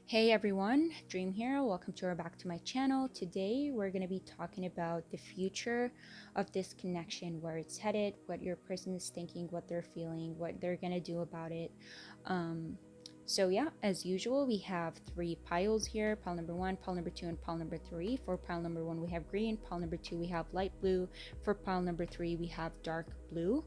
Hey everyone, Dream here. Welcome back to my channel. Today we're going to be talking about the future of this connection, where it's headed, what your person is thinking, what they're feeling, what they're going to do about it. Um, so yeah, as usual, we have three piles here: pile number one, pile number two, and pile number three. For pile number one, we have green. Pile number two, we have light blue. For pile number three, we have dark blue.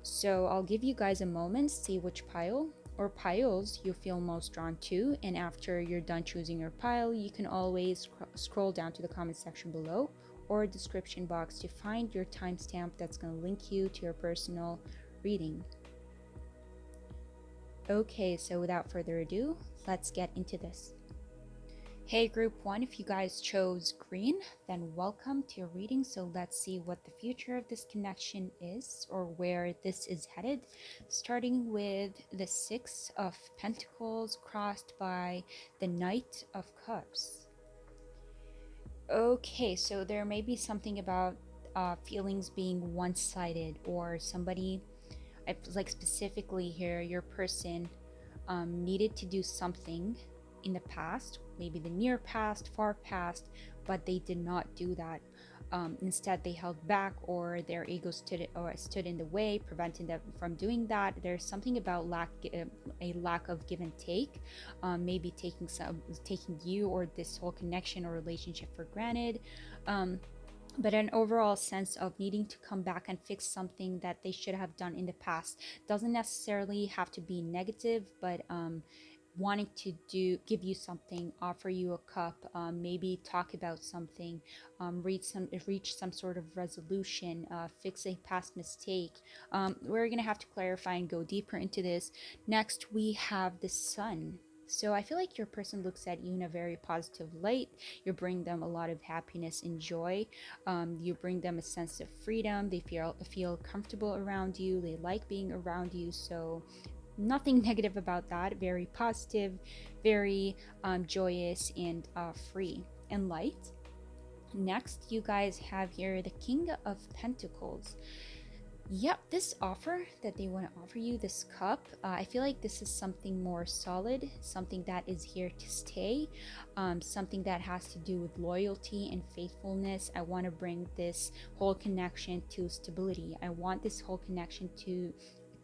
So I'll give you guys a moment, see which pile or piles you feel most drawn to, and after you're done choosing your pile, you can always scroll down to the comment section below or description box to find your timestamp that's going to link you to your personal reading. Okay, so without further ado, let's get into this. Hey group 1, if you guys chose green, then welcome to your reading. So let's see what the future of this connection is, or where this is headed, starting with the Six of Pentacles crossed by the Knight of Cups. Okay, so there may be something about feelings being one-sided, or somebody, like specifically here, your person needed to do something in the past, maybe the near past, far past, but they did not do that. Instead, they held back, or their ego stood in the way, preventing them from doing that. There's something about a lack of give and take, maybe taking you or this whole connection or relationship for granted. But an overall sense of needing to come back and fix something that they should have done in the past. Doesn't necessarily have to be negative, but wanting to give you something, offer you a cup, maybe talk about something, reach some sort of resolution, fix a past mistake. We're gonna have to clarify and go deeper into this. Next, we have the Sun. So I feel like your person looks at you in a very positive light. You bring them a lot of happiness and joy. You bring them a sense of freedom. They feel comfortable around you. They like being around you. So nothing negative about that. Very positive, very joyous, and free and light. Next, you guys have here the King of Pentacles. Yep, this offer that they want to offer you, this cup, I feel like this is something more solid, something that is here to stay, something that has to do with loyalty and faithfulness. I want to bring this whole connection to stability. I want this whole connection to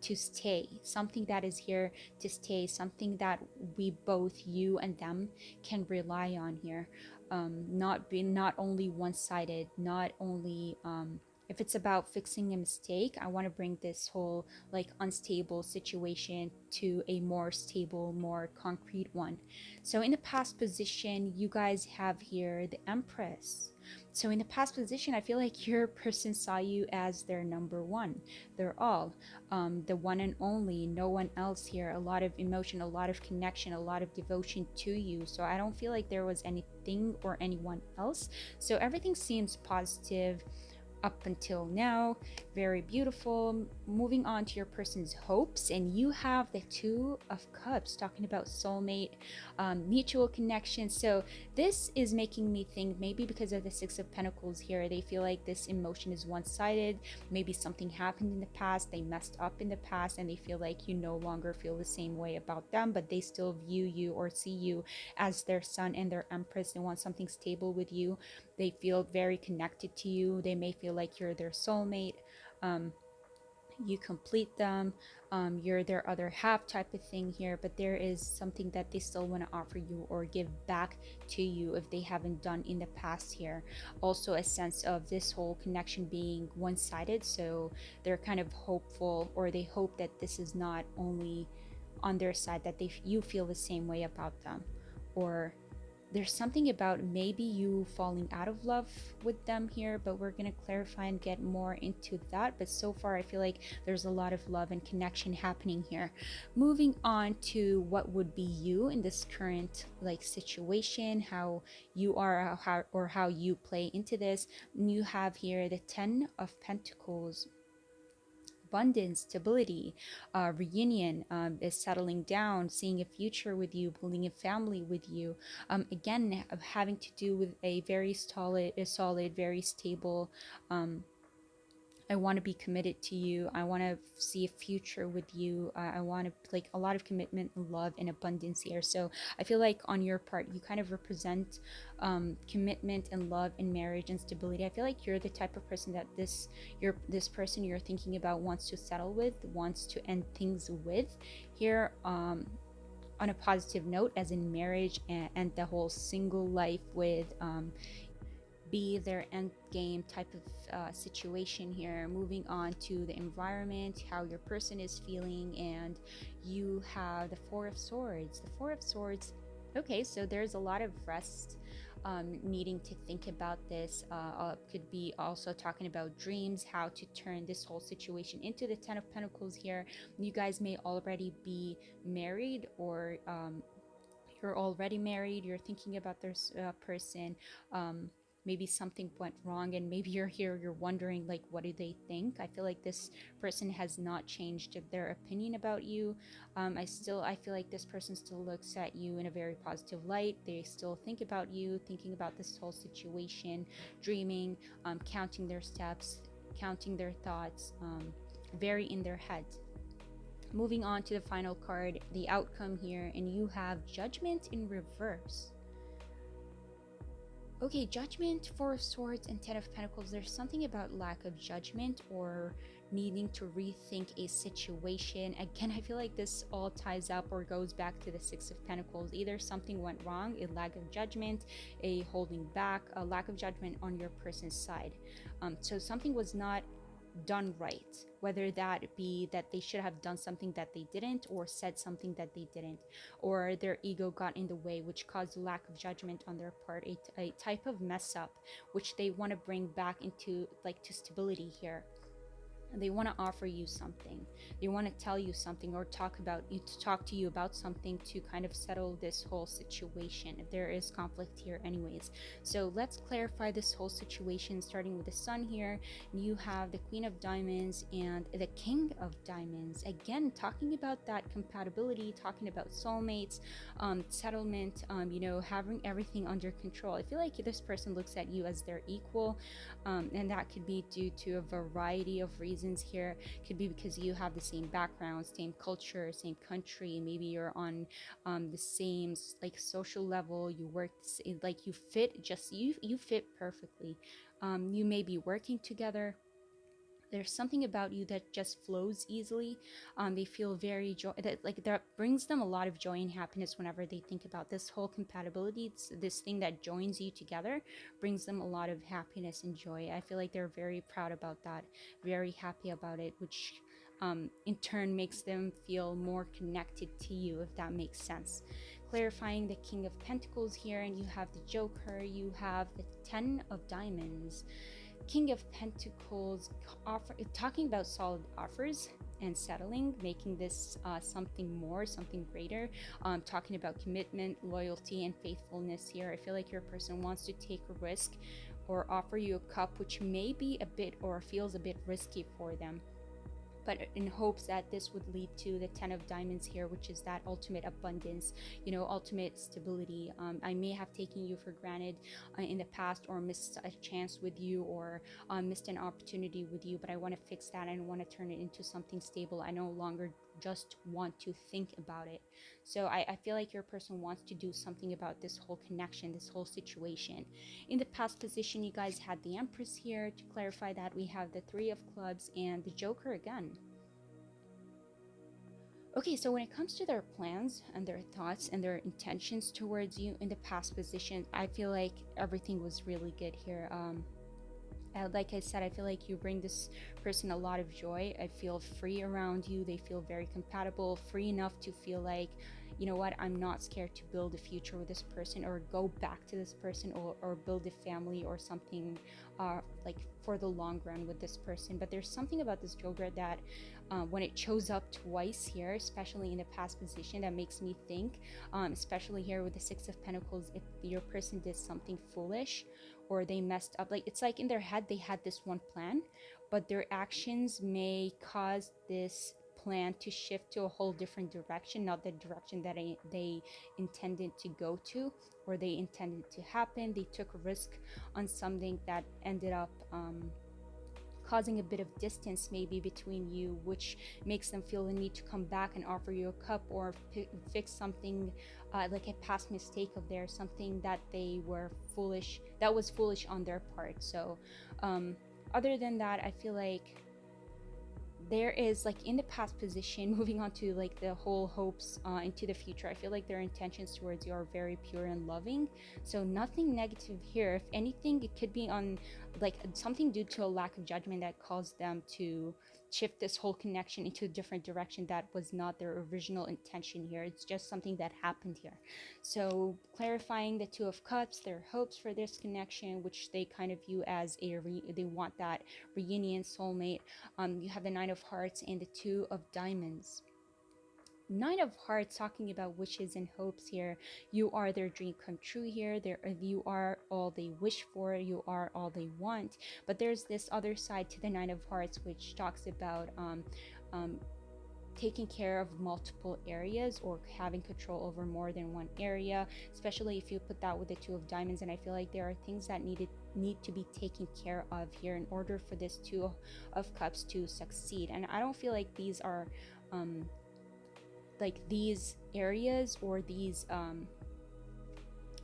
stay, something that is here to stay, something that we both, you and them, can rely on here. Not only one-sided, not only if it's about fixing a mistake, I want to bring this whole like unstable situation to a more stable, more concrete one. So in the past position, you guys have here the Empress. So in the past position, I feel like your person saw you as their number one, their all, the one and only, no one else here. A lot of emotion, a lot of connection, a lot of devotion to you. So I don't feel like there was anything or anyone else. So everything seems positive up until now. Very beautiful. Moving on to your person's hopes, and you have the Two of Cups, talking about soulmate, mutual connection. So this is making me think, maybe because of the Six of Pentacles here, they feel like this emotion is one-sided. Maybe something happened in the past, they messed up in the past, and they feel like you no longer feel the same way about them, but they still view you or see you as their Sun and their Empress. They want something stable with you. They feel very connected to you. They may feel like you're their soulmate. Um, you complete them. You're their other half type of thing here, but there is something that they still want to offer you or give back to you if they haven't done in the past here. Also a sense of this whole connection being one-sided, so they're kind of hopeful, or they hope that this is not only on their side, that you feel the same way about them, or there's something about maybe you falling out of love with them here, but we're going to clarify and get more into that. But so far, I feel like there's a lot of love and connection happening here. Moving on to what would be you in this current like situation, how you are, how you play into this. You have here the Ten of Pentacles. Abundance, stability, reunion, is settling down, seeing a future with you, building a family with you. Again, having to do with a very solid, very stable I want to be committed to you. I want to see a future with you. I want to like a lot of commitment, love, and abundance here. So I feel like on your part, you kind of represent commitment and love and marriage and stability. I feel like you're the type of person that this person you're thinking about wants to settle with, wants to end things with. Here, on a positive note, as in marriage and the whole single life with be their end game type of situation here. Moving on to the environment, how your person is feeling, and you have the Four of Swords. The Four of Swords. Okay, so there's a lot of rest. Needing to think about this could be also talking about dreams, how to turn this whole situation into the Ten of Pentacles here. You guys may already be married, or you're already married, you're thinking about this person. Maybe something went wrong, and maybe you're here, you're wondering like, what do they think? I feel like this person has not changed their opinion about you. I feel like this person still looks at you in a very positive light. They still think about you, thinking about this whole situation, dreaming, counting their steps, counting their thoughts, very in their head. Moving on to the final card, the outcome here, and you have Judgment in reverse. Okay, Judgment, Four of Swords, and Ten of Pentacles. There's something about lack of judgment or needing to rethink a situation. Again, I feel like this all ties up or goes back to the Six of Pentacles. Either something went wrong, a lack of judgment, a holding back, a lack of judgment on your person's side. So something was not done right, whether that be that they should have done something that they didn't, or said something that they didn't, or their ego got in the way, which caused lack of judgment on their part, a type of mess up which they want to bring back into like to stability here. They want to offer you something, they want to tell you something, or talk to you about something to kind of settle this whole situation. There is conflict here anyways, so let's clarify this whole situation, starting with the Sun here. You have the Queen of Diamonds and the King of Diamonds. Again, talking about that compatibility, talking about soulmates, settlement, having everything under control. I feel like this person looks at you as their equal, and that could be due to a variety of reasons here. Could be because you have the same background, same culture, same country. Maybe you're on the same like social level. You work like you fit, just you fit perfectly. You may be working together. There's something about you that just flows easily. They feel very joy, that brings them a lot of joy and happiness whenever they think about this whole compatibility. It's this thing that joins you together, brings them a lot of happiness and joy. I feel like they're very proud about that, very happy about it, which in turn makes them feel more connected to you, if that makes sense. Clarifying the King of Pentacles here, and you have the Joker, you have the Ten of Diamonds. King of Pentacles, talking about solid offers and settling, making this something more, something greater. Talking about commitment, loyalty, and faithfulness here. I feel like your person wants to take a risk or offer you a cup which may be a bit or feels a bit risky for them, but in hopes that this would lead to the Ten of Diamonds here, which is that ultimate abundance, ultimate stability. I may have taken you for granted in the past, or missed a chance with you, or missed an opportunity with you, but I want to fix that and want to turn it into something stable. I no longer just want to think about it. So I feel like your person wants to do something about this whole connection, this whole situation. In the past position, you guys had the Empress here. To clarify that, we have the Three of Clubs and the Joker again. Okay, so when it comes to their plans and their thoughts and their intentions towards you in the past position, I feel like everything was really good here. Like I said, I feel like you bring this person a lot of joy. I feel free around you. They feel very compatible, free enough to feel like, you know what, I'm not scared to build a future with this person, or go back to this person, or build a family or something, like for the long run with this person. But there's something about this Joker that when it shows up twice here, especially in the past position, that makes me think, especially here with the Six of Pentacles, if your person did something foolish or they messed up, like it's like in their head they had this one plan, but their actions may cause this plan to shift to a whole different direction, not the direction that they intended to go to, or they intended to happen. They took a risk on something that ended up causing a bit of distance maybe between you, which makes them feel the need to come back and offer you a cup or fix something, like a past mistake of theirs, something that they were foolish, that was foolish on their part. So other than that, I feel like there is, like, in the past position, moving on to like the whole hopes into the future, I feel like their intentions towards you are very pure and loving. So nothing negative here. If anything, it could be on like something due to a lack of judgment that caused them to shift this whole connection into a different direction that was not their original intention here. It's just something that happened here. So clarifying the Two of Cups, their hopes for this connection, which they kind of view as they want that reunion, soulmate. You have the Nine of Hearts and the Two of Diamonds. Nine of Hearts talking about wishes and hopes here. You are their dream come true here. You are all they wish for. You are all they want. But there's this other side to the Nine of Hearts, which talks about taking care of multiple areas or having control over more than one area, especially if you put that with the Two of Diamonds. And I feel like there are things that need to be taken care of here in order for this Two of Cups to succeed. And I don't feel like these are like these areas or these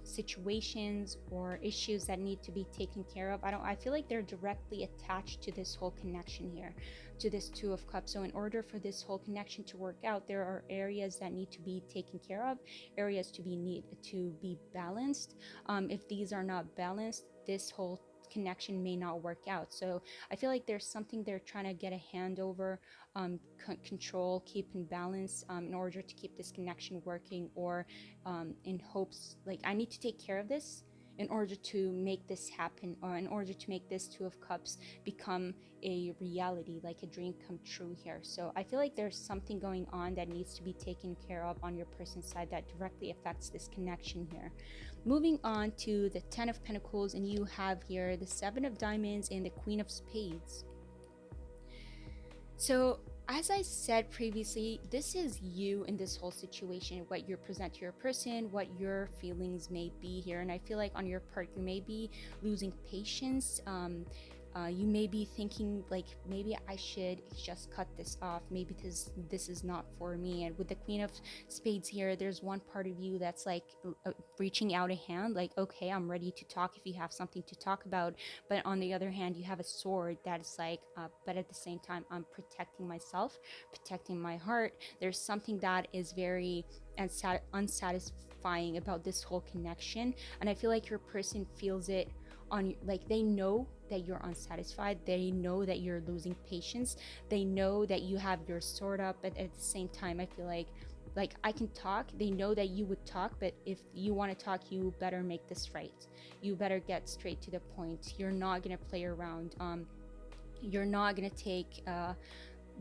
situations or issues that need to be taken care of. I feel like they're directly attached to this whole connection here, to this Two of Cups. So in order for this whole connection to work out, there are areas that need to be taken care of, areas to be balanced. If these are not balanced, this whole connection may not work out. So I feel like there's something they're trying to get a hand over, control, keep in balance, in order to keep this connection working, or in hopes like I need to take care of this in order to make this happen, or in order to make this Two of Cups become a reality, like a dream come true here. So I feel like there's something going on that needs to be taken care of on your person's side that directly affects this connection here. Moving on to the Ten of Pentacles, and you have here the Seven of Diamonds and the Queen of Spades. So as I said previously, this is you in this whole situation, what you present to your person, what your feelings may be here. And I feel like on your part, you may be losing patience. You may be thinking like, maybe I should just cut this off. Maybe this is not for me. And with the Queen of Spades here, there's one part of you that's like reaching out a hand, like, okay, I'm ready to talk if you have something to talk about. But on the other hand, you have a sword that is like, but at the same time, I'm protecting myself, protecting my heart. There's something that is very unsatisfying about this whole connection. And I feel like your person feels it on, like, they know that you're unsatisfied, they know that you're losing patience, they know that you have your sword up, but at the same time, I feel like I can talk, they know that you would talk, but if you want to talk, you better make this right, you better get straight to the point, you're not gonna play around, you're not gonna take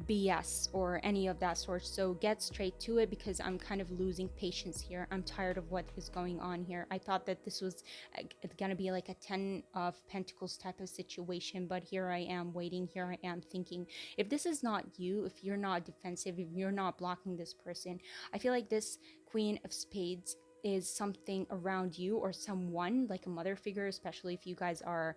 BS or any of that sort. So get straight to it, because I'm kind of losing patience here. I'm tired of what is going on here. I thought that this was gonna be like a 10 of Pentacles type of situation, but here I am waiting, here I am thinking, if this is not you, if you're not defensive, if you're not blocking this person, I feel like this Queen of Spades is something around you, or someone like a mother figure, especially if you guys are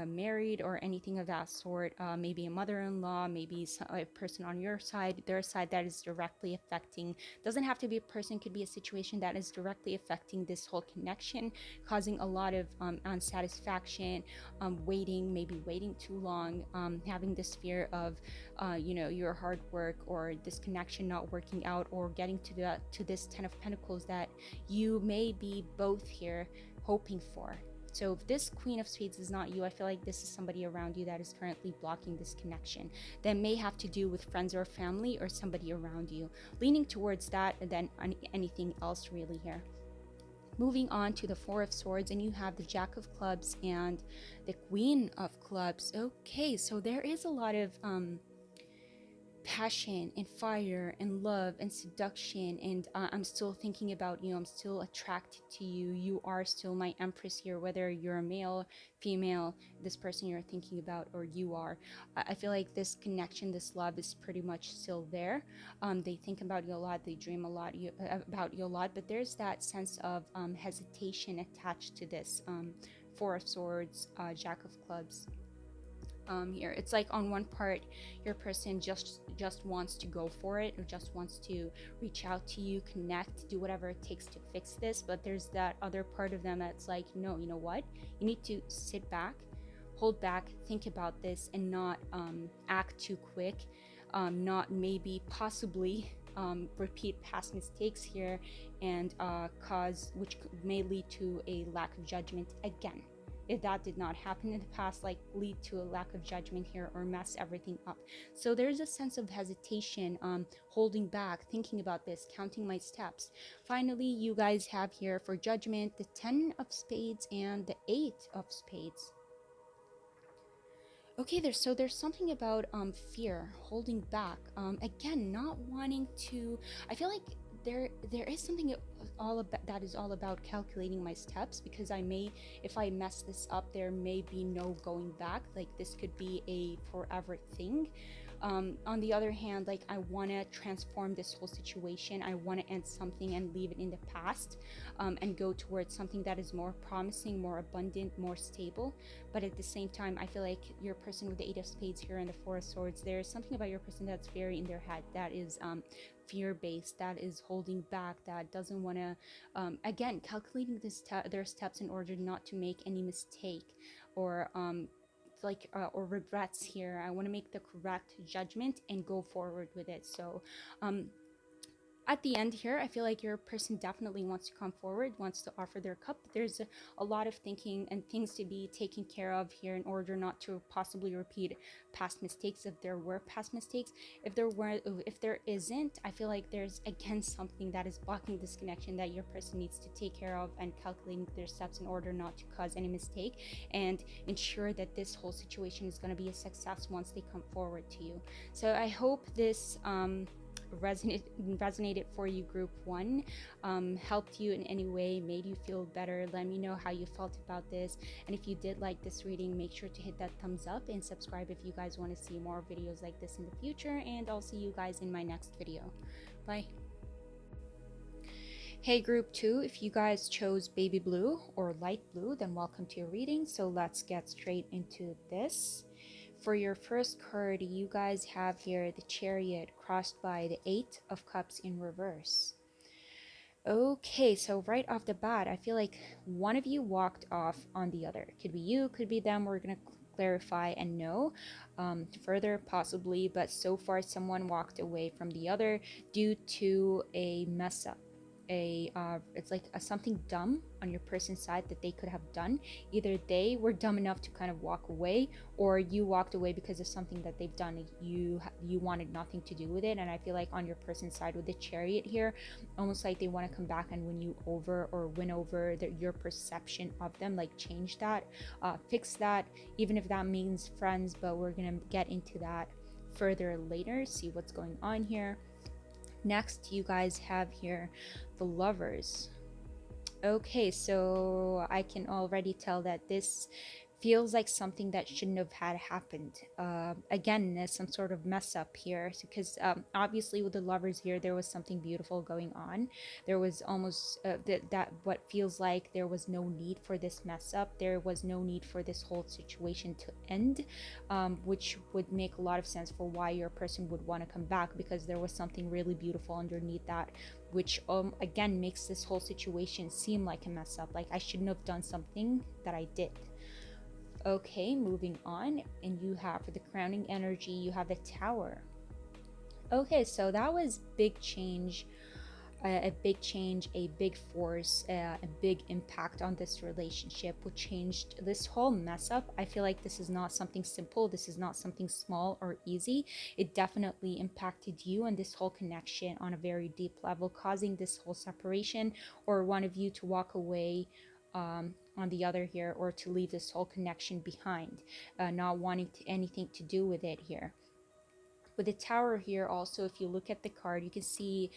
married or anything of that sort, maybe a mother-in-law, maybe a person on your side, their side, that is directly affecting, doesn't have to be a person, could be a situation that is directly affecting this whole connection, causing a lot of unsatisfaction, maybe waiting too long, having this fear of your hard work or this connection not working out, or getting to this Ten of Pentacles that you may be both here hoping for. So if this Queen of Spades is not you, I feel like this is somebody around you that is currently blocking this connection. That may have to do with friends or family or somebody around you. Leaning towards that than anything else really here. Moving on to the Four of Swords, and you have the Jack of Clubs and the Queen of Clubs. Okay, so there is a lot of passion and fire and love and seduction, and I'm still thinking about you, I'm still attracted to you, you are still my empress here, whether you're a male, female, this person you're thinking about, or you are. I feel like this connection, this love is pretty much still there. They think about you a lot, they dream a lot about you a lot, but there's that sense of hesitation attached to this Four of Swords, Jack of Clubs. Here it's like on one part your person just wants to go for it, or just wants to reach out to you, connect, do whatever it takes to fix this, but there's that other part of them that's like, no, you know what, you need to sit back, hold back, think about this, and not act too quick, not maybe possibly repeat past mistakes here, and cause, which may lead to a lack of judgment again. If that did not happen in the past, like lead to a lack of judgment here or mess everything up. So there's a sense of hesitation, holding back, thinking about this, counting my steps. Finally, you guys have here for judgment the 10 of spades and the 8 of spades. Okay, there's something about fear, holding back, again, not wanting to. I feel like there is something all about that is all about calculating my steps, because I may, if I mess this up, there may be no going back. Like this could be a forever thing. On the other hand, like I want to transform this whole situation. I want to end something and leave it in the past, and go towards something that is more promising, more abundant, more stable. But at the same time, I feel like your person with the 8 of spades here and the 4 of swords, there's something about your person that's very in their head, that is fear-based, that is holding back, that doesn't want to, again, calculating their steps in order not to make any mistake, or or regrets here. I want to make the correct judgment and go forward with it. So at the end here, I feel like your person definitely wants to come forward, wants to offer their cup. There's a lot of thinking and things to be taken care of here in order not to possibly repeat past mistakes, if there were past mistakes. If there isn't, I feel like there's again something that is blocking this connection that your person needs to take care of, and calculating their steps in order not to cause any mistake and ensure that this whole situation is going to be a success once they come forward to you. So I hope this resonated for you, group 1, helped you in any way, made you feel better. Let me know how you felt about this, and if you did like this reading, make sure to hit that thumbs up and subscribe if you guys want to see more videos like this in the future, and I'll see you guys in my next video. Bye. Hey group 2, if you guys chose baby blue or light blue, then welcome to your reading. So let's get straight into this. For your first card, you guys have here the Chariot crossed by the 8 of Cups in reverse. Okay, so right off the bat, I feel like one of you walked off on the other. Could be you, could be them. We're going to clarify and know further possibly, but so far someone walked away from the other due to a mess up. It's like something dumb on your person's side that they could have done. Either they were dumb enough to kind of walk away, or you walked away because of something that they've done. You wanted nothing to do with it. And I feel like on your person's side with the Chariot here, almost like they want to come back and win you over, or win over your perception of them, like change that, fix that, even if that means friends. But we're gonna get into that further later, see what's going on here. Next, you guys have here the Lovers. Okay, so I can already tell that this feels like something that shouldn't have had happened. Again, there's some sort of mess up here, because obviously with the Lovers here, there was something beautiful going on. There was almost that what feels like there was no need for this mess up. There was no need for this whole situation to end, which would make a lot of sense for why your person would want to come back, because there was something really beautiful underneath that, which again makes this whole situation seem like a mess up, like I shouldn't have done something that I did. Okay, moving on, and you have for the crowning energy, you have the Tower. Okay, so that was big change, a big force, a big impact on this relationship, which changed this whole mess up. I feel like this is not something simple, this is not something small or easy. It definitely impacted you and this whole connection on a very deep level, causing this whole separation, or one of you to walk away on the other here, or to leave this whole connection behind, not wanting anything to do with it here. With the Tower here also, if you look at the card, you can see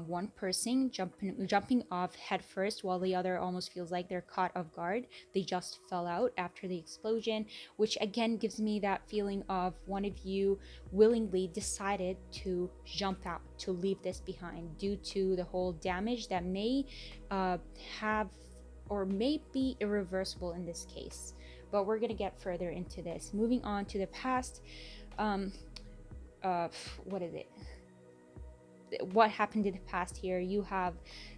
one person jumping off head first, while the other almost feels like they're caught off guard. They just fell out after the explosion, which again gives me that feeling of one of you willingly decided to jump out, to leave this behind, due to the whole damage that may have, or may be irreversible in this case. but we're gonna get further into this. Moving on to the past, um, what is it? What happened in the past here? You have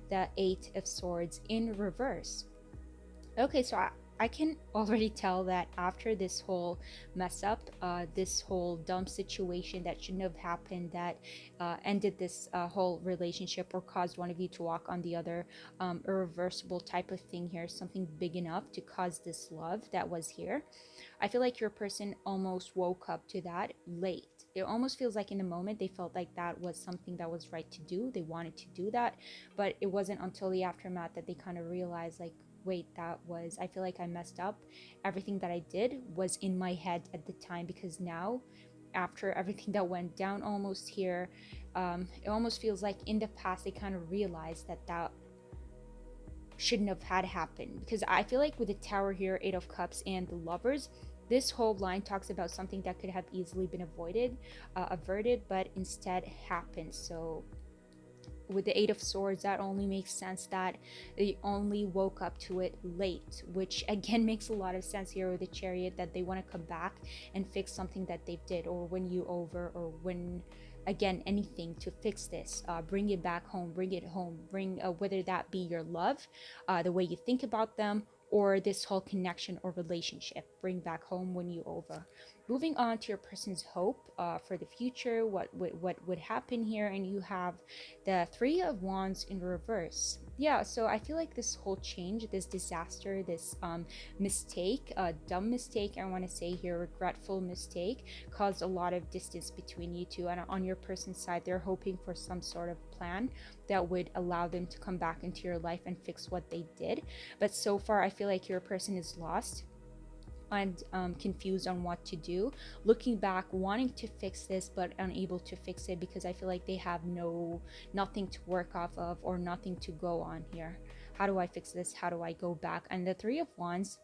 the Eight of Swords in reverse. Okay, so I can already tell that after this whole mess up, this whole dumb situation that shouldn't have happened, that ended this whole relationship or caused one of you to walk on the other, irreversible type of thing here, something big enough to cause this love that was here. I feel like your person almost woke up to that late. It almost feels like in the moment they felt like that was something that was right to do. They wanted to do that, but it wasn't until the aftermath that they kind of realized, like, wait, that was, I feel like I messed up. Everything that I did was in my head at the time, because now, after everything that went down almost here, it almost feels like in the past they kind of realized that that shouldn't have had happened. Because I feel like with the Tower here, Eight of Cups, and the Lovers, this whole line talks about something that could have easily been avoided, averted, but instead happened. So with the Eight of Swords, that only makes sense that they only woke up to it late, which again makes a lot of sense here with the Chariot, that they want to come back and fix something that they did, or win you over, or win, again, anything to fix this, bring it back home, bring it home, bring, whether that be your love, the way you think about them, or this whole connection or relationship, bring back home, win you over. Moving on to your person's hope for the future, what would happen here, and you have the Three of Wands in reverse. Yeah, so I feel like this whole change, this disaster, this mistake, dumb mistake, I want to say here, regretful mistake, caused a lot of distance between you two. And on your person's side, they're hoping for some sort of plan that would allow them to come back into your life and fix what they did. But so far, I feel like your person is lost and confused on what to do, looking back, wanting to fix this but unable to fix it, because I feel like they have nothing to work off of, or nothing to go on here. How do I fix this? How do I go back? And the Three of Wands,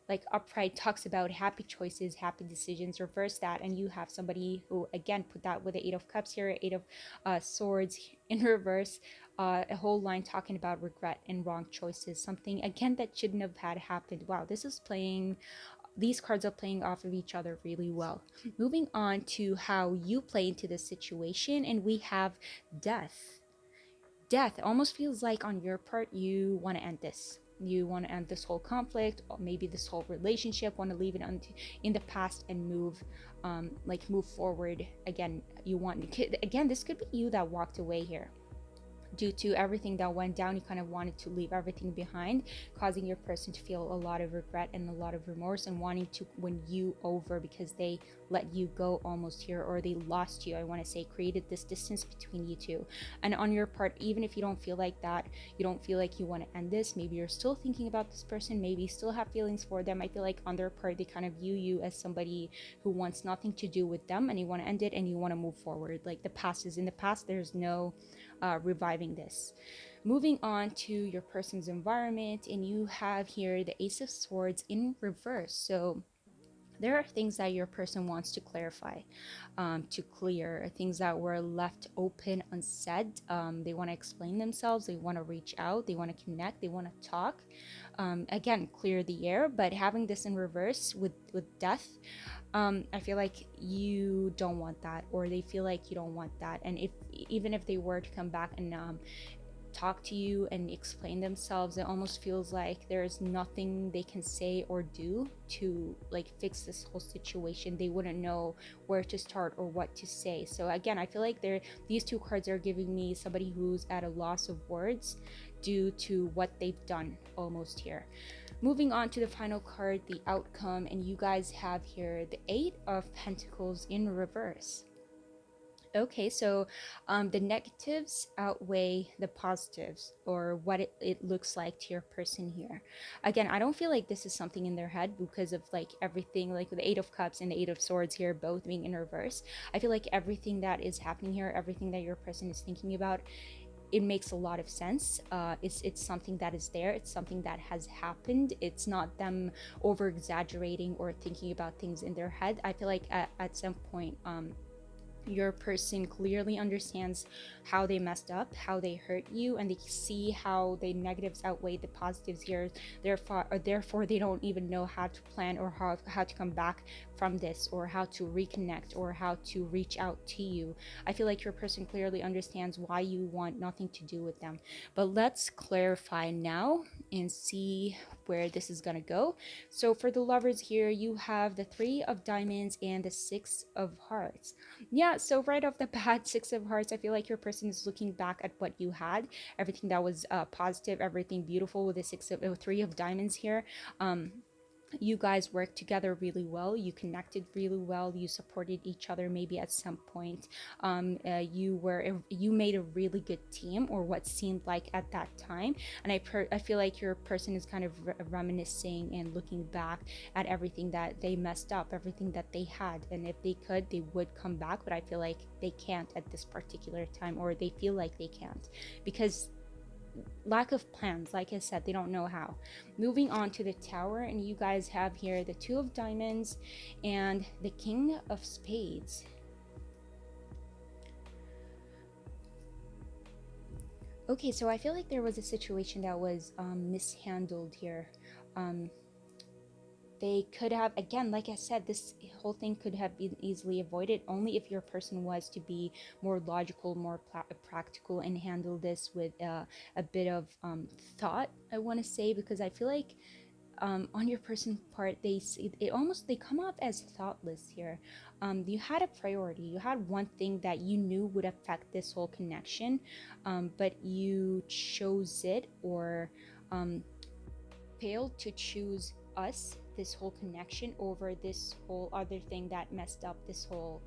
like upright, talks about happy choices, happy decisions. Reverse that, and you have somebody who, again, put that with the Eight of Cups here, Eight of Swords in reverse, a whole line talking about regret and wrong choices, something again that shouldn't have had happened. Wow, this is playing, these cards are playing off of each other really well. Moving on to how you play into this situation, and we have death. Death almost feels like on your part you want to end this. You want to end this whole conflict, or maybe this whole relationship, want to leave it in the past and move, move forward. Again, you want, again, this could be you that walked away here due to everything that went down. You kind of wanted to leave everything behind, causing your person to feel a lot of regret and a lot of remorse, and wanting to win you over because they let you go almost here, or they lost you, I want to say, created this distance between you two. And on your part, even if you don't feel like that, you don't feel like you want to end this, maybe you're still thinking about this person, maybe you still have feelings for them, I feel like on their part they kind of view you as somebody who wants nothing to do with them, and you want to end it and you want to move forward. Like, the past is in the past, there's no reviving this. Moving on to your person's environment, and you have here the Ace of Swords in reverse. So there are things that your person wants to clarify, to clear, things that were left open, unsaid. They want to explain themselves, they want to reach out, they want to connect, they want to talk. Again, clear the air, but having this in reverse with death, I feel like you don't want that, or they feel like you don't want that. And if, even if they were to come back and talk to you and explain themselves, it almost feels like there's nothing they can say or do to like fix this whole situation. They wouldn't know where to start or what to say. So again, I feel like these two cards are giving me somebody who's at a loss of words due to what they've done almost here. Moving on to the final card, the outcome, and you guys have here the Eight of Pentacles in reverse. Okay, so the negatives outweigh the positives, or what it looks like to your person here. Again, I don't feel like this is something in their head because of like everything, like with the Eight of Cups and the Eight of Swords here both being in reverse. I feel like everything that is happening here, everything that your person is thinking about, it makes a lot of sense. It's something that is there. It's something that has happened. It's not them over exaggerating or thinking about things in their head. I feel like at some point, Your person clearly understands how they messed up, how they hurt you, and they see how the negatives outweigh the positives here. Therefore they don't even know how to plan or how to come back from this, or how to reconnect, or how to reach out to you. I feel like your person clearly understands why you want nothing to do with them. But let's clarify now and see where this is gonna go. So for the lovers here, you have the Three of Diamonds and the Six of Hearts. Yeah, so right off the bat, Six of Hearts, I feel like your person is looking back at what you had, everything that was positive, everything beautiful with the Three of Diamonds here. You guys worked together really well, you connected really well, you supported each other maybe at some point. You made a really good team, or what seemed like at that time. And I feel like your person is kind of reminiscing and looking back at everything that they messed up, everything that they had, and if they could, they would come back. But I feel like they can't at this particular time, or they feel like they can't, because lack of plans. Like I said, they don't know how. Moving on to the Tower, and you guys have here the Two of Diamonds and the King of Spades. Okay, so I feel like there was a situation that was mishandled here. um, they could have, again, like I said, this whole thing could have been easily avoided only if your person was to be more logical, more practical, and handle this with a bit of thought, I want to say, because I feel like on your person's part, they come off as thoughtless here. You had a priority, you had one thing that you knew would affect this whole connection, but you chose it, or failed to choose us, this whole connection, over this whole other thing that messed up this whole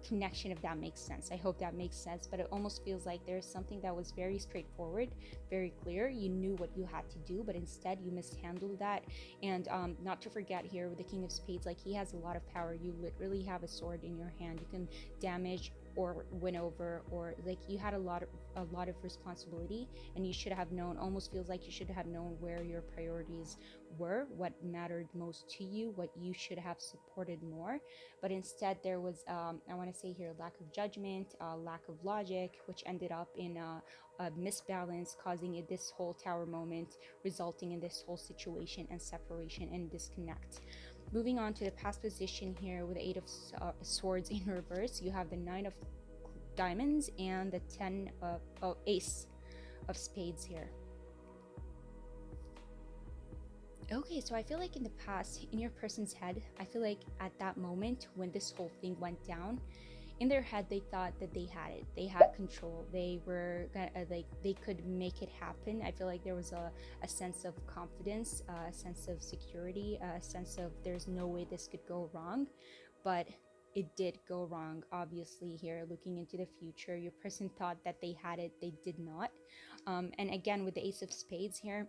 connection, if that makes sense. I hope that makes sense. But it almost feels like there's something that was very straightforward, very clear. You knew what you had to do, but instead you mishandled that. And not to forget here with the King of Spades, like, he has a lot of power. You literally have a sword in your hand. You can damage or win over, or like, you had a lot of responsibility, and you should have known. Almost feels like you should have known where your priorities were, what mattered most to you, what you should have supported more. But instead there was, I want to say here, lack of judgment, lack of logic, which ended up in a misbalance, causing this whole Tower moment, resulting in this whole situation and separation and disconnect. Moving on to the past position here with the Eight of Swords in reverse, you have the Nine of Diamonds and the Ace of Spades here. Okay, so I feel like in the past, in your person's head, I feel like at that moment when this whole thing went down, in their head they thought that they had it, they had control, they were gonna, like, they could make it happen. I feel like there was a sense of confidence, a sense of security, a sense of there's no way this could go wrong. But it did go wrong, obviously. Here, looking into the future, your person thought that they had it, they did not. And again, with the Ace of Spades here,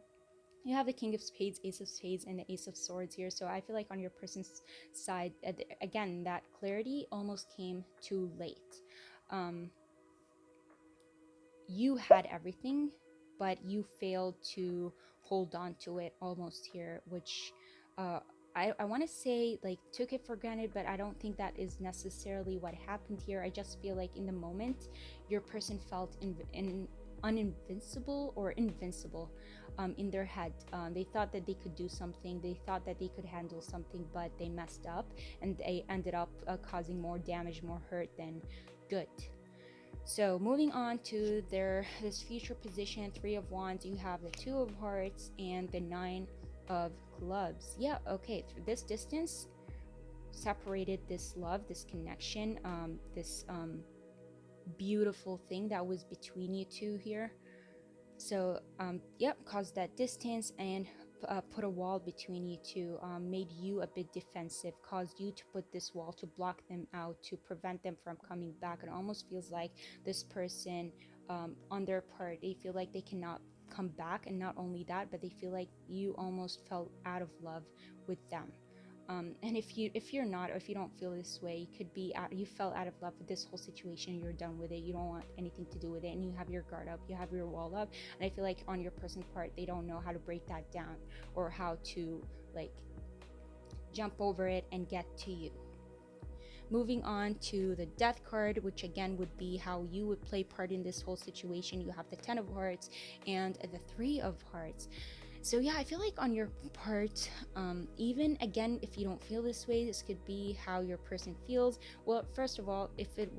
you have the King of Spades, Ace of Spades, and the Ace of Swords here. So I feel like on your person's side, again, that clarity almost came too late. Um, you had everything, but you failed to hold on to it almost here, which uh, I want to say, like, took it for granted, but I don't think that is necessarily what happened here. I just feel like in the moment, your person felt uninvincible or invincible in their head. They thought that they could do something, they thought that they could handle something, but they messed up, and they ended up causing more damage, more hurt than good. So moving on to this future position, Three of Wands, you have the Two of Hearts and the Nine of Clubs. Yeah, okay, through this distance separated this love, this connection, this beautiful thing that was between you two here. So yep, caused that distance and put a wall between you two, made you a bit defensive, caused you to put this wall to block them out, to prevent them from coming back. It almost feels like this person, on their part, they feel like they cannot come back, and not only that, but they feel like you almost fell out of love with them. And if you're not, or if you don't feel this way, you could be you fell out of love with this whole situation, you're done with it, you don't want anything to do with it, and you have your guard up, you have your wall up. And I feel like on your person's part, they don't know how to break that down, or how to, like, jump over it and get to you. Moving on to the Death card, which again would be how you would play part in this whole situation. You have the 10 of Hearts and the 3 of Hearts. So yeah, I feel like on your part, even again, if you don't feel this way, this could be how your person feels. Well, first of all, if it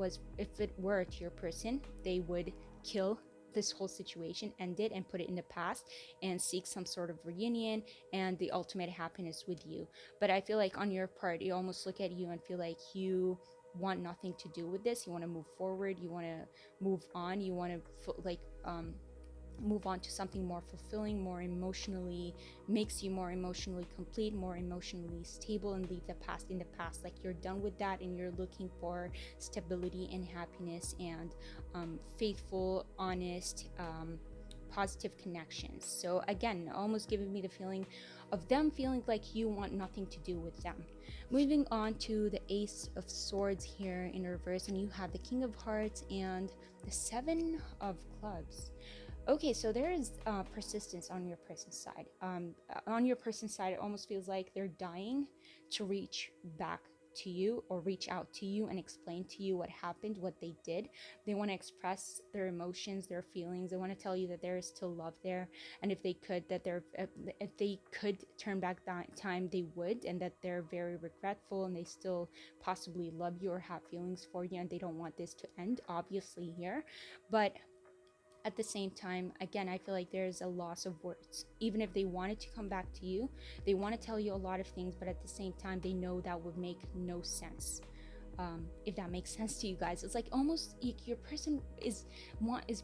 were to your person, they would kill this whole situation, end it, and put it in the past, and seek some sort of reunion and the ultimate happiness with you. But I feel like on your part, you almost look at you and feel like you want nothing to do with this. You want to move forward. You want to move on. You want to move on to something more fulfilling, more emotionally, makes you more emotionally complete, more emotionally stable, and leave the past in the past. Like you're done with that and you're looking for stability and happiness and faithful, honest, positive connections. So again, almost giving me the feeling of them feeling like you want nothing to do with them. Moving on to the Ace of Swords here in reverse, and you have the King of Hearts and the Seven of Clubs. Okay, so there is persistence on your person's side. On your person's side, it almost feels like they're dying to reach back to you or reach out to you and explain to you what happened, what they did. They want to express their emotions, their feelings. They want to tell you that there is still love there, and if they could, if they could turn back that time, they would, and that they're very regretful and they still possibly love you or have feelings for you, and they don't want this to end, obviously here, but at the same time, again, I feel like there's a loss of words. Even if they wanted to come back to you, they want to tell you a lot of things, but at the same time, they know that would make no sense. If that makes sense to you guys, it's like almost your person is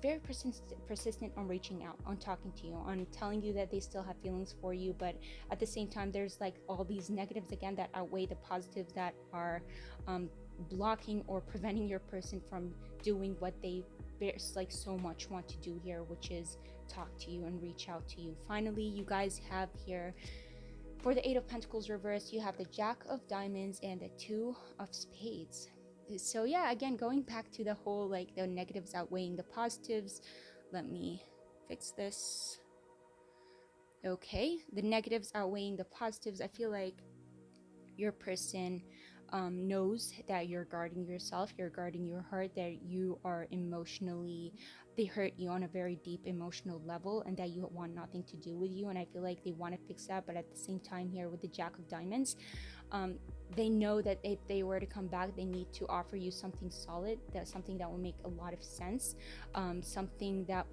very persistent on reaching out, on talking to you, on telling you that they still have feelings for you, but at the same time, there's like all these negatives again that outweigh the positives that are blocking or preventing your person from doing what they like so much want to do here, which is talk to you and reach out to you. Finally, you guys have here for the Eight of Pentacles reverse, you have the Jack of Diamonds and the Two of Spades. So yeah, again, going back to the whole like the negatives outweighing the positives. Let me fix this. Okay, the negatives outweighing the positives. I feel like your person knows that you're guarding yourself, you're guarding your heart, that you are emotionally, they hurt you on a very deep emotional level, and that you want nothing to do with you. And I feel like they want to fix that, but at the same time here with the Jack of Diamonds, they know that if they were to come back, they need to offer you something solid, that something that will make a lot of sense, something that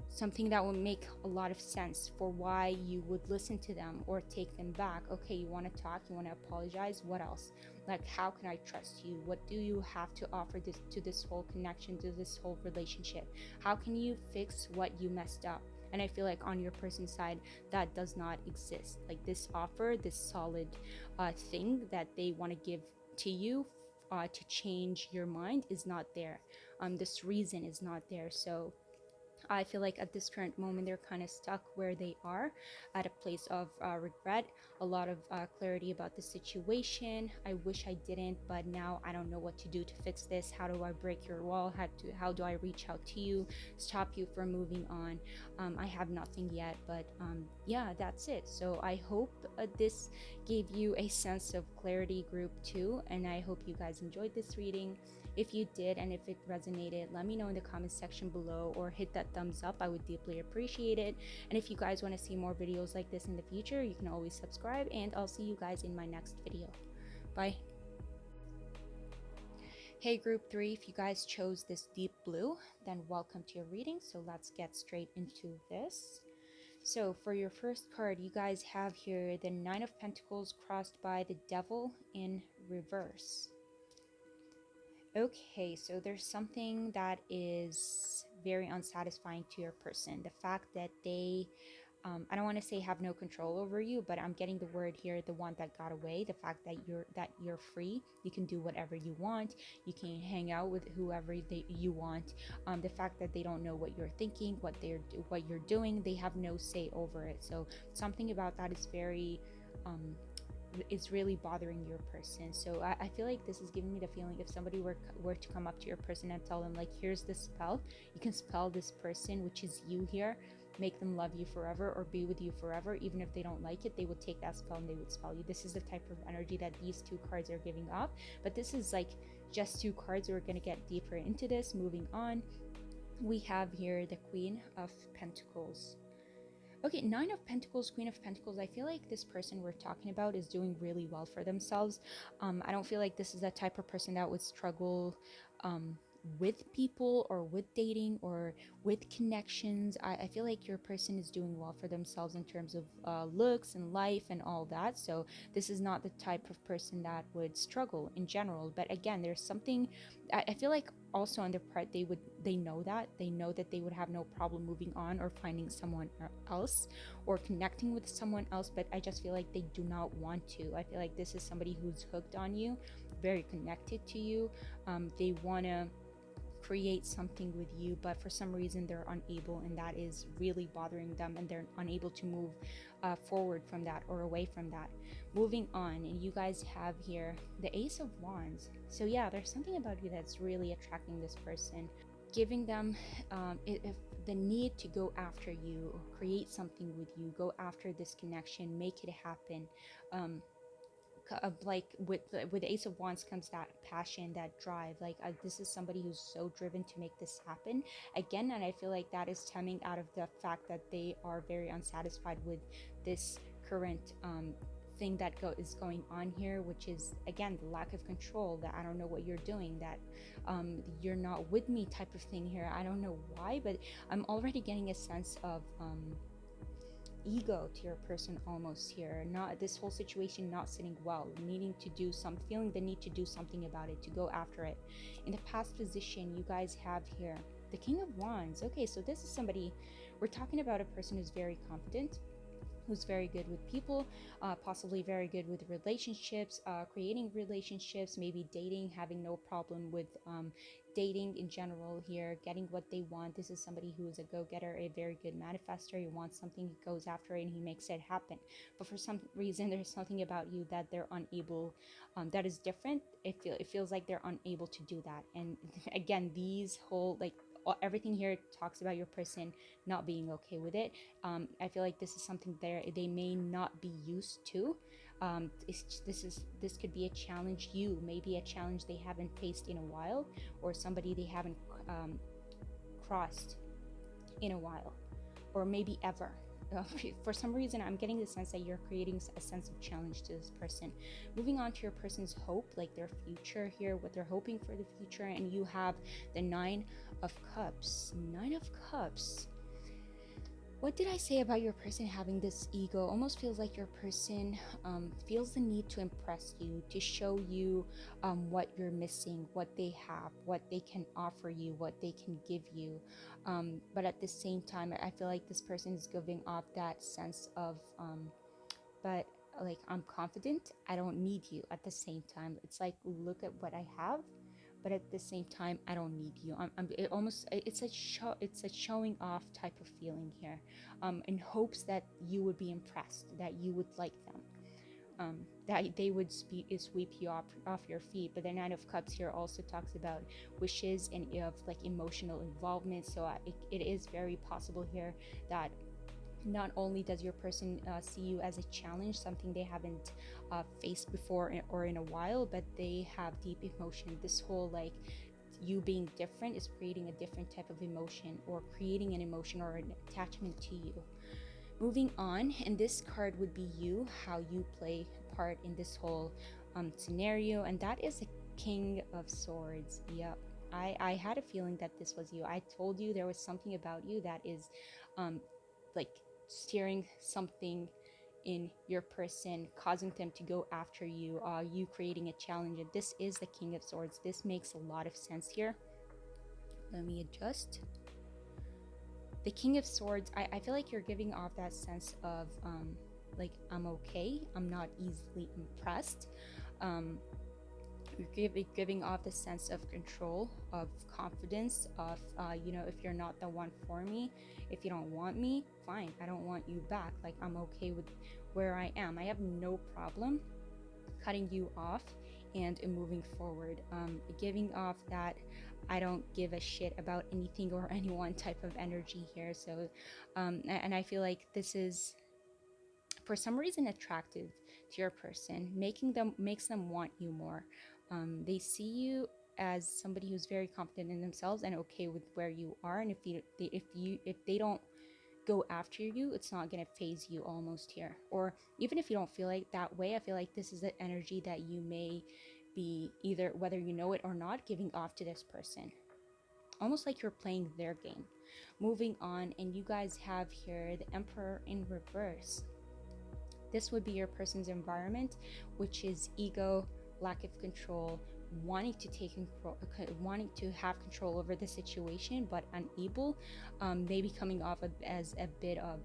something that will make a lot of sense for why you would listen to them or take them back. Okay, you want to talk, you want to apologize, what else? Like, how can I trust you? What do you have to offer to this whole connection, to this whole relationship? How can you fix what you messed up? And I feel like on your person's side, that does not exist. Like this offer, this solid thing that they want to give to you to change your mind is not there. This reason is not there. So I feel like at this current moment, they're kind of stuck where they are, at a place of regret, a lot of clarity about the situation. I wish I didn't, but now I don't know what to do to fix this. How do I break your wall? How do I reach out to you, stop you from moving on? I have nothing yet, but yeah, that's it. So I hope this gave you a sense of clarity, group 2, and I hope you guys enjoyed this reading. If you did, and if it resonated, let me know in the comment section below, or hit that thumbs up. I would deeply appreciate it. And if you guys want to see more videos like this in the future, you can always subscribe, and I'll see you guys in my next video. Bye. Hey group 3, if you guys chose this deep blue, then welcome to your reading. So let's get straight into this. So for your first card, you guys have here the Nine of Pentacles crossed by the Devil in reverse. Okay, so there's something that is very unsatisfying to your person. The fact that they, I don't want to say have no control over you, but I'm getting the word here, the one that got away. The fact that you're free, you can do whatever you want, you can hang out with whoever you want. The fact that they don't know what you're thinking, what you're doing, they have no say over it. So something about that is very is really bothering your person. So I feel like this is giving me the feeling, if somebody were to come up to your person and tell them like, here's the spell, you can spell this person, which is you here, make them love you forever or be with you forever. Even if they don't like it, they would take that spell and they would spell you. This is the type of energy that these two cards are giving off. But this is like just two cards. We're going to get deeper into this. Moving on, we have here the Queen of Pentacles. Okay, Nine of Pentacles, Queen of Pentacles. I feel like this person we're talking about is doing really well for themselves. I don't feel like this is the type of person that would struggle with people or with dating or with connections. I feel like your person is doing well for themselves in terms of looks and life and all that. So this is not the type of person that would struggle in general. But again, there's something I feel like also on their part they know that they would have no problem moving on or finding someone else or connecting with someone else, but I just feel like they do not want to. I feel like this is somebody who's hooked on you, very connected to you. They want to create something with you, but for some reason they're unable, and that is really bothering them, and they're unable to move forward from that or away from that. Moving on, and you guys have here the Ace of Wands. So yeah, there's something about you that's really attracting this person, giving them if the need to go after you, create something with you, go after this connection, make it happen. Like with the Ace of Wands comes that passion, that drive. Like this is somebody who's so driven to make this happen again, and I feel like that is stemming out of the fact that they are very unsatisfied with this current thing that is going on here, which is again the lack of control, that I don't know what you're doing, that you're not with me type of thing here. I don't know why, but I'm already getting a sense of ego to your person almost here. Not this whole situation not sitting well, needing to do some, feeling the need to do something about it, to go after it. In the past position, you guys have here the King of Wands. Okay, so this is somebody, we're talking about a person who's very confident, who's very good with people, possibly very good with relationships, creating relationships, maybe dating, having no problem with dating in general here, getting what they want. This is somebody who is a go-getter, a very good manifester. He wants something, he goes after it, and he makes it happen. But for some reason, there's something about you that they're unable, that is different. It feels like they're unable to do that. And again, these whole, like, everything here talks about your person not being okay with it. I feel like this is something they may not be used to. This could be a challenge, maybe a challenge they haven't faced in a while, or somebody they haven't crossed in a while, or maybe ever. For some reason, I'm getting the sense that you're creating a sense of challenge to this person. Moving on to your person's hope, like their future here, what they're hoping for the future, and you have the Nine of Cups. Nine of Cups. What did I say about your person having this ego? Almost feels like your person feels the need to impress you, to show you what you're missing, what they have, what they can offer you, what they can give you. But at the same time, I feel like this person is giving off that sense of, but like, I'm confident, I don't need you. At the same time, it's like, look at what I have, but at the same time, I don't need you. It's a showing off type of feeling here, in hopes that you would be impressed, that you would like them, that they would sweep you off your feet. But the Nine of Cups here also talks about wishes and of like emotional involvement. So it is very possible here that not only does your person see you as a challenge, something they haven't faced before or in a while, but they have deep emotion. This whole, like, you being different is creating a different type of emotion, or creating an emotion or an attachment to you. Moving on, and this card would be you, how you play part in this whole scenario, and that is a King of Swords. Yep, I had a feeling that this was you. I told you there was something about you that is like steering something in your person, causing them to go after you, you creating a challenge. And this is the King of Swords. This makes a lot of sense here. Let me adjust. The King of Swords, I feel like you're giving off that sense of like, I'm okay, I'm not easily impressed. You're giving off the sense of control, of confidence, of if you're not the one for me, if you don't want me, fine, I don't want you back. Like, I'm okay with where I am. I have no problem cutting you off and moving forward, giving off that I don't give a shit about anything or anyone type of energy here. So and I feel like this is for some reason attractive to your person, makes them want you more. They see you as somebody who's very confident in themselves and okay with where you are, and if they don't go after you, it's not going to phase you almost here. Or even if you don't feel like that way, I feel like this is an energy that you may be, either whether you know it or not, giving off to this person, almost like you're playing their game. Moving on, and you guys have here the Emperor in reverse. This would be your person's environment, which is ego, lack of control, wanting to take control, wanting to have control over the situation, but unable. Maybe coming off as a bit of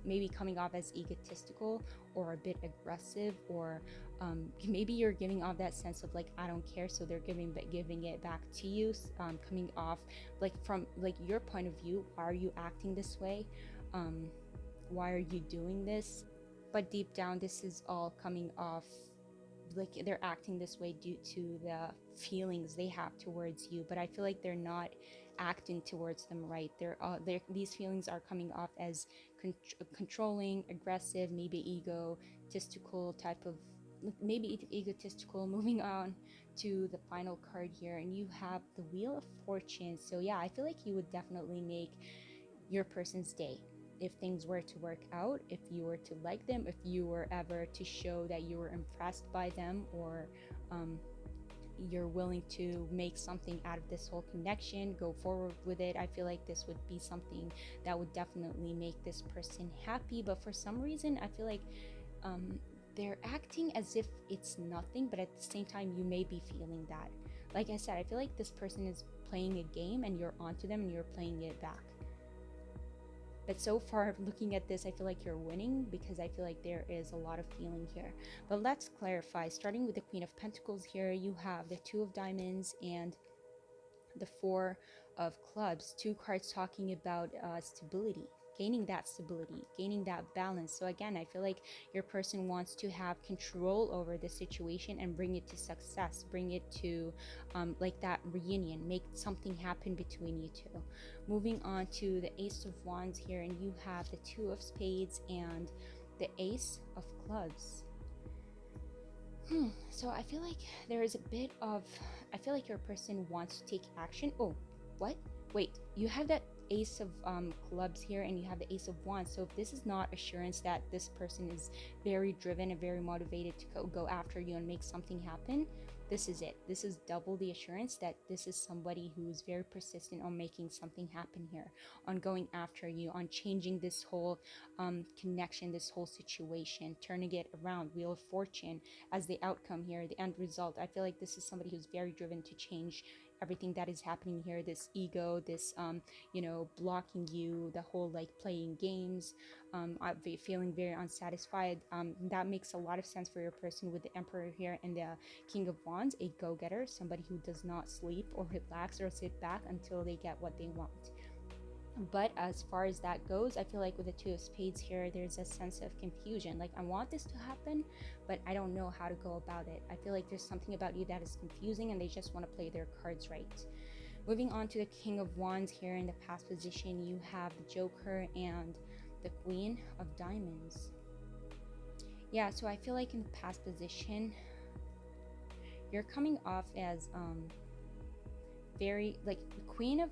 maybe coming off as egotistical or a bit aggressive, or maybe you're giving off that sense of like I don't care, so they're giving it back to you. Coming off like from like your point of view, why are you acting this way? Why are you doing this? But deep down, this is all coming off like they're acting this way due to the feelings they have towards you. But I feel like they're not acting towards them right. These feelings are coming off as controlling, aggressive, maybe egotistical type of, maybe egotistical. Moving on to the final card here, and you have the Wheel of Fortune. So yeah, I feel like you would definitely make your person's day if things were to work out, if you were to like them, if you were ever to show that you were impressed by them, or you're willing to make something out of this whole connection, go forward with it. I feel like this would be something that would definitely make this person happy. But for some reason, I feel like they're acting as if it's nothing, but at the same time, you may be feeling that. Like I said, I feel like this person is playing a game and you're onto them and you're playing it back. But so far, looking at this, I feel like you're winning because I feel like there is a lot of feeling here. But let's clarify. Starting with the Queen of Pentacles here, you have the Two of Diamonds and the Four of Clubs. Two cards talking about stability, gaining that balance. So again, I feel like your person wants to have control over the situation and bring it to success, bring it to like that reunion, make something happen between you two. Moving on to the Ace of Wands here, and you have the Two of Spades and the Ace of Clubs. So I feel like there is a bit of, I feel like your person wants to take action. Oh, what? Wait, you have that Ace of Clubs here and you have the Ace of Wands. So if this is not assurance that this person is very driven and very motivated to go after you and make something happen, this is it. This is double the assurance that this is somebody who is very persistent on making something happen here, on going after you, on changing this whole connection, this whole situation, turning it around. Wheel of Fortune as the outcome here, the end result. I feel like this is somebody who's very driven to change everything that is happening here, this ego, this blocking you, the whole like playing games, feeling very unsatisfied. That makes a lot of sense for your person with the Emperor here and the King of Wands, a go-getter, somebody who does not sleep or relax or sit back until they get what they want. But as far as that goes, I feel like with the Two of Spades here, there's a sense of confusion. Like, I want this to happen, but I don't know how to go about it. I feel like there's something about you that is confusing and they just want to play their cards right. Moving on to the King of Wands here in the past position, you have the Joker and the Queen of Diamonds. Yeah, so I feel like in the past position, you're coming off as very like the Queen of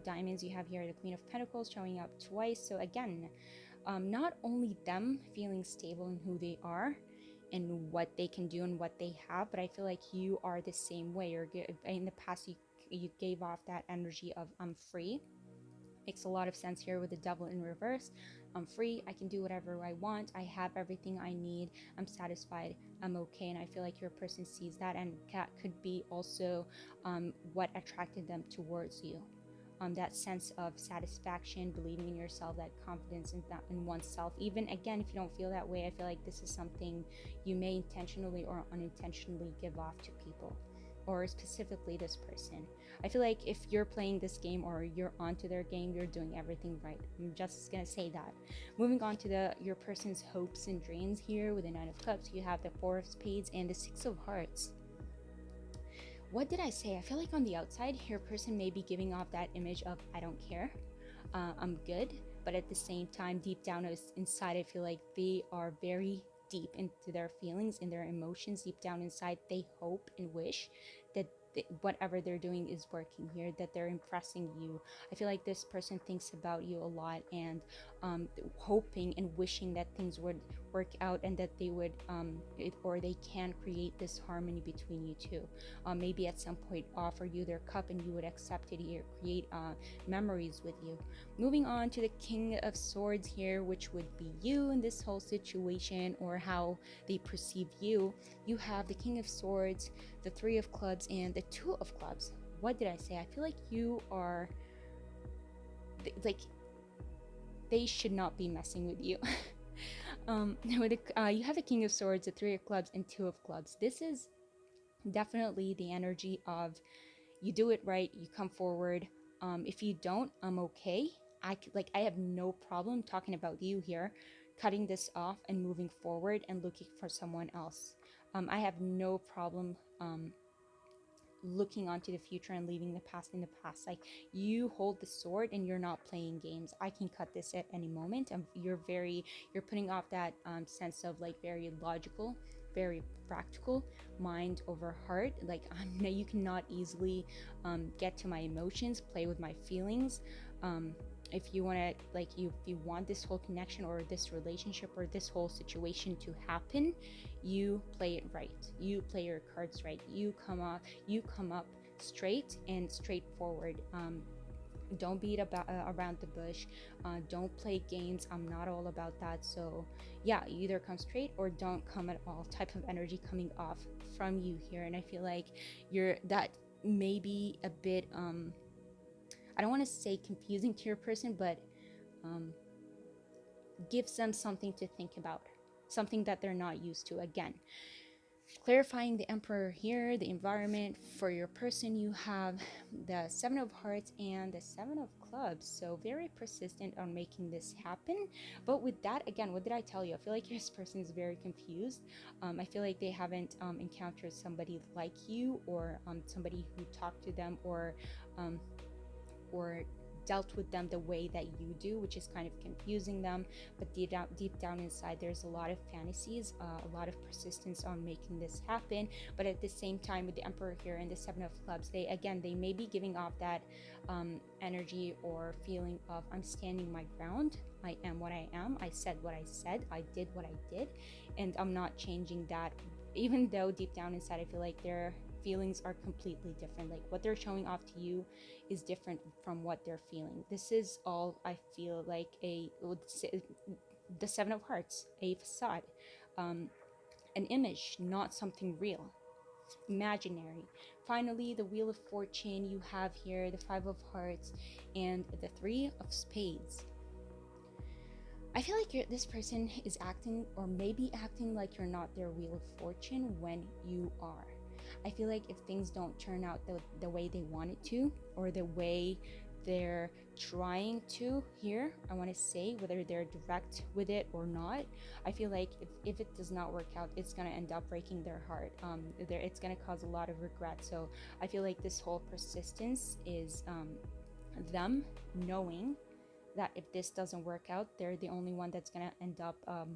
Diamonds. You have here the Queen of Pentacles showing up twice. So again, not only them feeling stable in who they are and what they can do and what they have, but I feel like you are the same way. Or in the past, you gave off that energy of I'm free. Makes a lot of sense here with the Devil in reverse. I'm free, I can do whatever I want, I have everything I need, I'm satisfied, I'm okay. And I feel like your person sees that, and that could be also what attracted them towards you. That sense of satisfaction, believing in yourself, that confidence in oneself. Even again, if you don't feel that way, I feel like this is something you may intentionally or unintentionally give off to people, or specifically this person. I feel like if you're playing this game or you're onto their game, you're doing everything right. I'm just gonna say that. Moving on to your person's hopes and dreams here with the Nine of Cups, you have the Four of Spades and the Six of Hearts. What did I say? I feel like on the outside, your person may be giving off that image of I don't care, I'm good, but at the same time, deep down inside, I feel like they are very deep into their feelings and their emotions. Deep down inside, they hope and wish that whatever they're doing is working here, that they're impressing you. I feel like this person thinks about you a lot, and hoping and wishing that things would work out, and that they would or they can create this harmony between you two. Maybe at some point offer you their cup and you would accept it, or create memories with you. Moving on to the King of Swords here, which would be you in this whole situation, or how they perceive you. You have the King of Swords, the Three of Clubs, and the Two of Clubs. What did I say? I feel like you are like they should not be messing with you. You have the King of Swords, the Three of Clubs, and Two of Clubs. This is definitely the energy of you do it right, you come forward. If you don't, I'm okay. I have no problem talking about you here, cutting this off and moving forward and looking for someone else. I have no problem looking onto the future and leaving the past in the past. Like, you hold the sword and you're not playing games. I can cut this at any moment. You're putting off that sense of like very logical, very practical, mind over heart. Like, you cannot easily get to my emotions, play with my feelings. If you want to, like, if you want this whole connection or this relationship or this whole situation to happen, you play it right. You play your cards right. You come up straight and straightforward. Don't beat about around the bush. Don't play games. I'm not all about that. So yeah, you either come straight or don't come at all type of energy coming off from you here. And I feel like you're that may be a bit I don't want to say confusing to your person, but gives them something to think about, something that they're not used to. Again, clarifying the Emperor here, the environment for your person. You have the Seven of Hearts and the Seven of Clubs, so very persistent on making this happen. But with that, again, what did I tell you? I feel like this person is very confused. I feel like they haven't encountered somebody like you, or somebody who talked to them, or dealt with them the way that you do, which is kind of confusing them. But deep down inside, there's a lot of fantasies, a lot of persistence on making this happen. But at the same time, with the Emperor here and the Seven of Clubs, they may be giving off that energy or feeling of I'm standing my ground. I am what I am. I said what I said. I did what I did, and I'm not changing that. Even though deep down inside, I feel like their feelings are completely different. Like, what they're showing off to you is different from what they're feeling. This is all, I feel like, the Seven of Hearts, a facade, an image, not something real, imaginary. Finally, the Wheel of Fortune, you have here the Five of Hearts and the Three of Spades. I feel like this person is acting, or maybe acting, like you're not their Wheel of Fortune when you are. I feel like if things don't turn out the way they want it to, or the way they're trying to here, I want to say, whether they're direct with it or not, I feel like if it does not work out, it's going to end up breaking their heart. It's going to cause a lot of regret. So I feel like this whole persistence is them knowing that if this doesn't work out, they're the only one that's gonna end up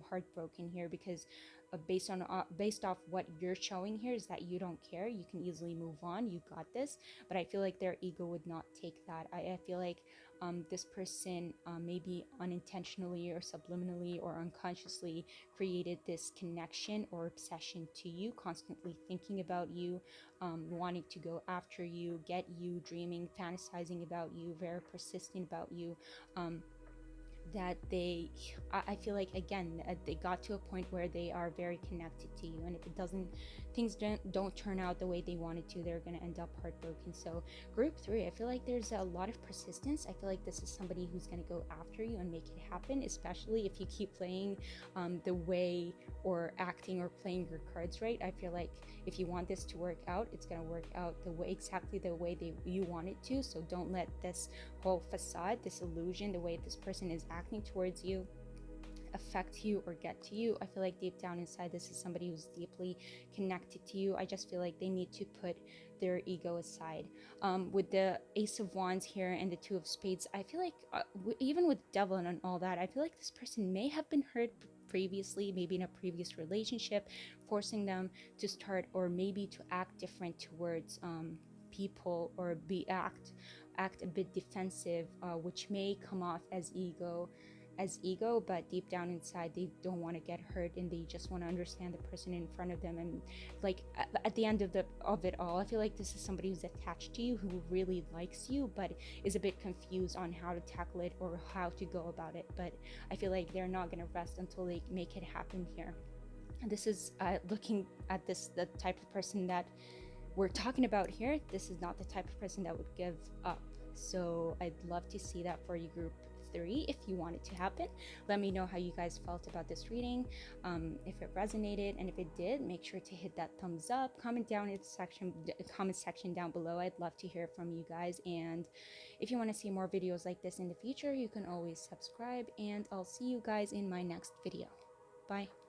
heartbroken here, because based off what you're showing here is that you don't care, you can easily move on, you got this. But I feel like their ego would not take that. I feel like this person maybe unintentionally or subliminally or unconsciously created this connection or obsession to you, constantly thinking about you, wanting to go after you, get you, dreaming, fantasizing about you, very persistent about you. That I feel like, again, they got to a point where they are very connected to you, and if things don't turn out the way they wanted to, they're going to end up heartbroken. So group 3, I feel like there's a lot of persistence. I feel like this is somebody who's going to go after you and make it happen, especially if you keep playing the way, or acting or playing your cards right. I feel like if you want this to work out, it's going to work out exactly the way you want it to. So don't let this whole facade, this illusion, the way this person is acting towards you, affect you or get to you. I feel like deep down inside, this is somebody who's deeply connected to you. I just feel like they need to put their ego aside. With the Ace of Wands here and the Two of Spades, I feel like even with Devil and all that, I feel like this person may have been hurt previously, maybe in a previous relationship, forcing them to start or maybe to act different towards people, or act a bit defensive, which may come off as ego, but deep down inside they don't want to get hurt, and they just want to understand the person in front of them. And like at the end of it all, I feel like this is somebody who's attached to you, who really likes you, but is a bit confused on how to tackle it or how to go about it. But I feel like they're not going to rest until they make it happen here. And this is looking at this, the type of person that we're talking about here. This is not the type of person that would give up. So I'd love to see that for you, group 3, if you want it to happen. Let me know how you guys felt about this reading, if it resonated, and if it did, make sure to hit that thumbs up. Comment down in the comment section down below. I'd love to hear from you guys, and if you want to see more videos like this in the future, you can always subscribe, and I'll see you guys in my next video. Bye.